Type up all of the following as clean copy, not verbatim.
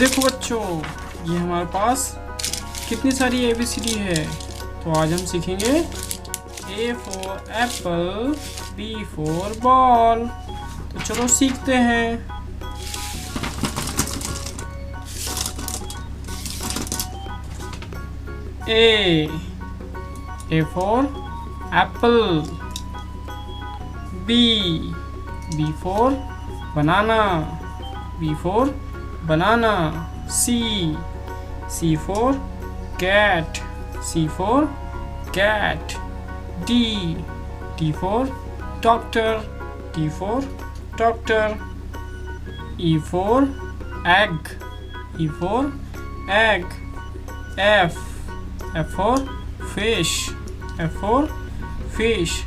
देखो बच्चों, ये हमारे पास कितनी सारी ABCD है। तो आज हम सीखेंगे A for apple, B for ball। तो चलो सीखते हैं। A for apple, B for banana, B for banana, C for cat, C for cat, D for doctor, D for doctor, E for egg, E for egg, F for fish, F for fish,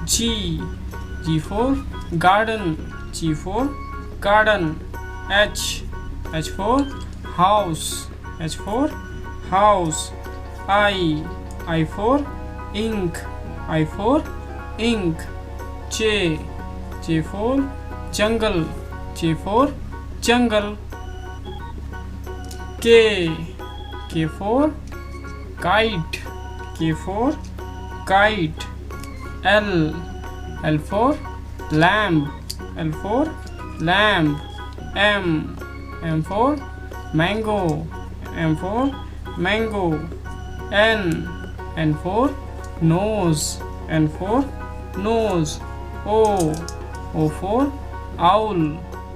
G for garden, G for garden, H for house, H for house, I for ink, I for ink, J for jungle, J for jungle, K for kite, K for kite, L for lamb, L for lamb, M for mango, M for mango, N for nose, N for nose, O for owl,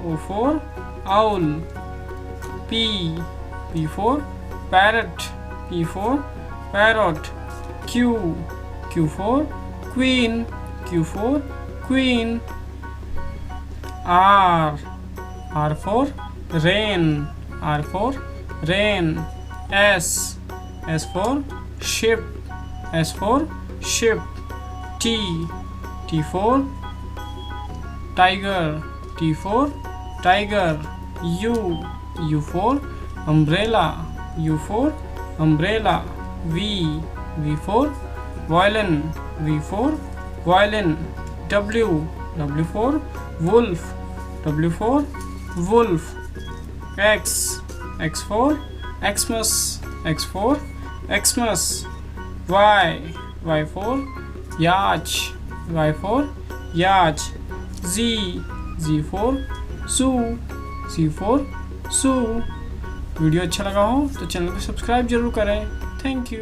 O for owl, P for parrot, P for parrot, Q for queen, Q for queen, R for rain, R for rain, S for ship, S for ship, T for tiger, T for tiger, U for umbrella, U for umbrella, V for violin, V for violin, W for wolf, W for wolf, X for Xmas, X for Xmas, Y for yacht, Y for yacht, Z for zoo, Z for zoo। Video अच्छा लगा हो तो channel को subscribe जरूर करें। Thank you.